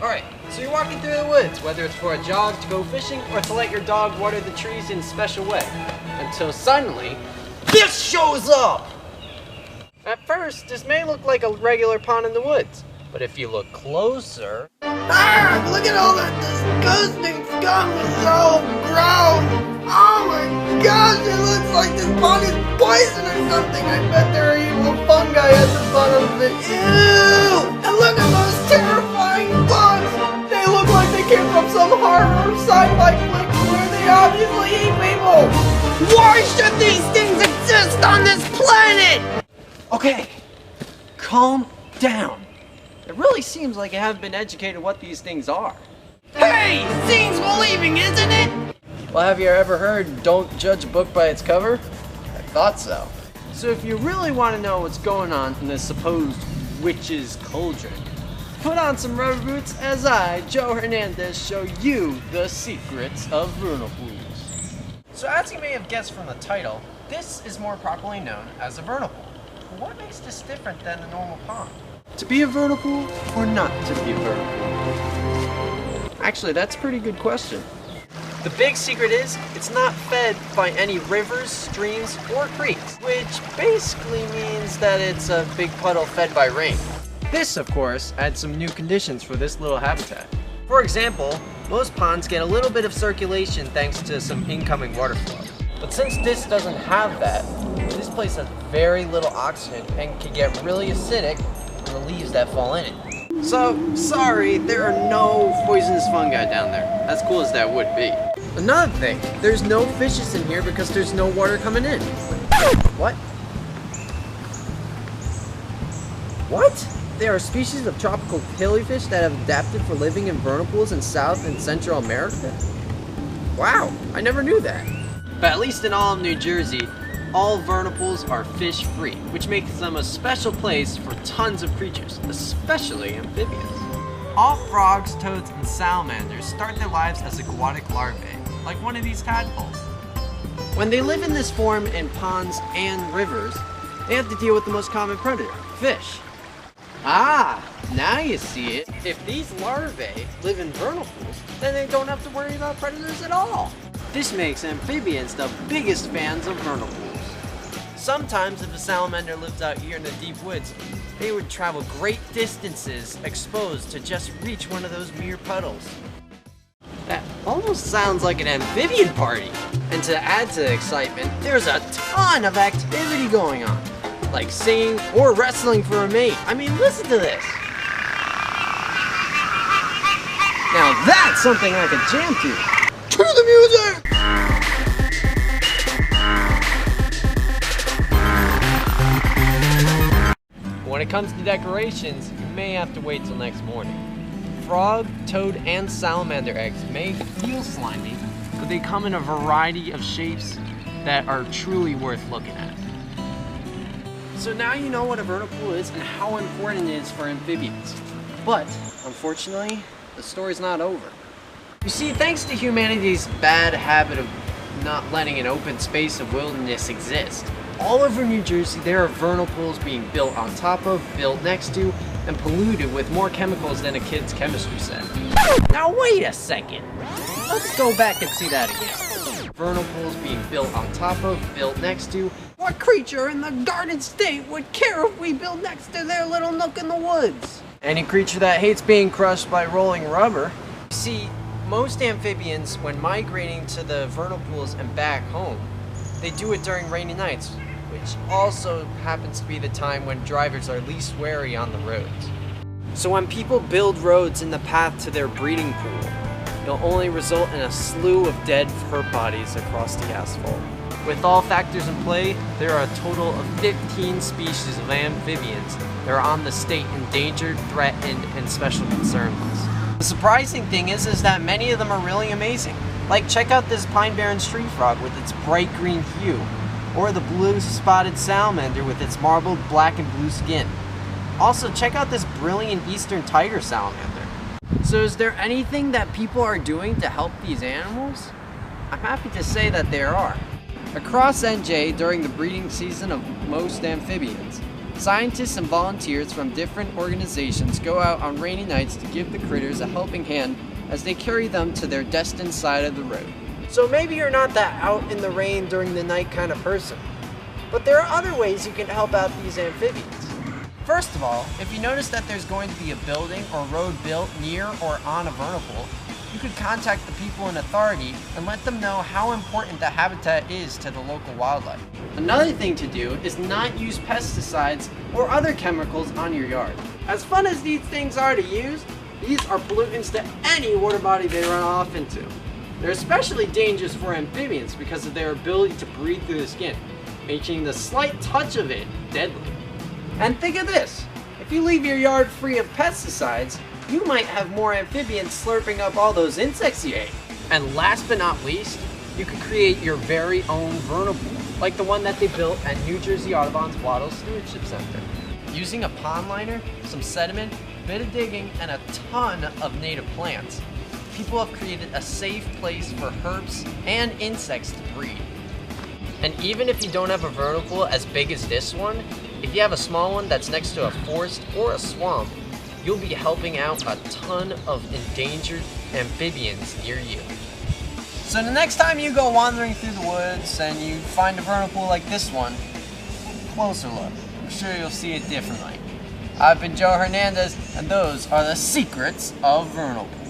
Alright, so you're walking through the woods, whether it's for a jog, to go fishing, or to let your dog water the trees in a special way. Until suddenly, this shows up! At first, this may look like a regular pond in the woods, but if you look closer... Ah! Look at all that disgusting scum! It's so gross! Oh my gosh, it looks like this pond is poison or something! I bet there are evil fungi at the bottom of it. Ew! And look at those terrifying bugs! They look like they came from some horror sci-fi flick where they obviously eat people! Why should these things exist on this planet? Okay, calm down. It really seems like you haven't been educated what these things are. Hey! Seems believing, isn't it? Well, have you ever heard, don't judge a book by its cover? I thought so. So if you really want to know what's going on in this supposed witch's cauldron, put on some rubber boots as I, Joe Hernandez, show you the secrets of Vernal Pools. So as you may have guessed from the title, this is more properly known as a vernal pool. But what makes this different than a normal pond? To be a vernal pool or not to be a vernal pool? Actually, that's a pretty good question. The big secret is, it's not fed by any rivers, streams, or creeks, which basically means that it's a big puddle fed by rain. This, of course, adds some new conditions for this little habitat. For example, most ponds get a little bit of circulation thanks to some incoming water flow. But since this doesn't have that, this place has very little oxygen and can get really acidic from the leaves that fall in it. So, sorry, there are no poisonous fungi down there, as cool as that would be. Another thing, there's no fishes in here because there's no water coming in. What? What? There are species of tropical killifish that have adapted for living in vernal pools in South and Central America? Wow, I never knew that. But at least in all of New Jersey, all vernal pools are fish-free, which makes them a special place for tons of creatures, especially amphibians. All frogs, toads, and salamanders start their lives as aquatic larvae, like one of these tadpoles. When they live in this form in ponds and rivers, they have to deal with the most common predator, fish. Ah, now you see it. If these larvae live in vernal pools, then they don't have to worry about predators at all. This makes amphibians the biggest fans of vernal pools. Sometimes if a salamander lives out here in the deep woods, they would travel great distances exposed to just reach one of those mere puddles. That almost sounds like an amphibian party. And to add to the excitement, there's a ton of activity going on, like singing or wrestling for a mate. I mean, listen to this. Now that's something I could jam to. To the music! When it comes to decorations, you may have to wait till next morning. Frog, toad, and salamander eggs may feel slimy, but they come in a variety of shapes that are truly worth looking at. So now you know what a vernal pool is and how important it is for amphibians. But, unfortunately, the story's not over. You see, thanks to humanity's bad habit of not letting an open space of wilderness exist, all over New Jersey there are vernal pools being built on top of, built next to, and polluted with more chemicals than a kid's chemistry set. Now wait a second! Let's go back and see that again. Vernal pools being built on top of, built next to. What creature in the Garden State would care if we build next to their little nook in the woods? Any creature that hates being crushed by rolling rubber. See, most amphibians, when migrating to the vernal pools and back home, they do it during rainy nights, which also happens to be the time when drivers are least wary on the roads. So when people build roads in the path to their breeding pool, it'll only result in a slew of dead herp bodies across the asphalt. With all factors in play, there are a total of 15 species of amphibians that are on the state endangered, threatened, and special concern list. The surprising thing is that many of them are really amazing. Like, check out this pine Barrens tree frog with its bright green hue, or the blue spotted salamander with its marbled black and blue skin. Also, check out this brilliant eastern tiger salamander. So is there anything that people are doing to help these animals? I'm happy to say that there are. Across NJ, during the breeding season of most amphibians, Scientists and volunteers from different organizations go out on rainy nights to give the critters a helping hand as they carry them to their destined side of the road. So maybe you're not that out in the rain during the night kind of person, but there are other ways you can help out these amphibians. First of all, if you notice that there's going to be a building or road built near or on a vernal pool, you could contact the people in authority and let them know how important the habitat is to the local wildlife. Another thing to do is not use pesticides or other chemicals on your yard. As fun as these things are to use, these are pollutants to any water body they run off into. They're especially dangerous for amphibians because of their ability to breathe through the skin, making the slight touch of it deadly. And think of this, if you leave your yard free of pesticides, you might have more amphibians slurping up all those insects you ate. And last but not least, you could create your very own vernal pool, like the one that they built at New Jersey Audubon's Waddle Stewardship Center. Using a pond liner, some sediment, a bit of digging, and a ton of native plants, people have created a safe place for herps and insects to breed. And even if you don't have a vernal pool as big as this one, if you have a small one that's next to a forest or a swamp, you'll be helping out a ton of endangered amphibians near you. So the next time you go wandering through the woods and you find a vernal pool like this one, take a closer look. I'm sure you'll see it differently. I've been Joe Hernandez, and those are the secrets of vernal pools.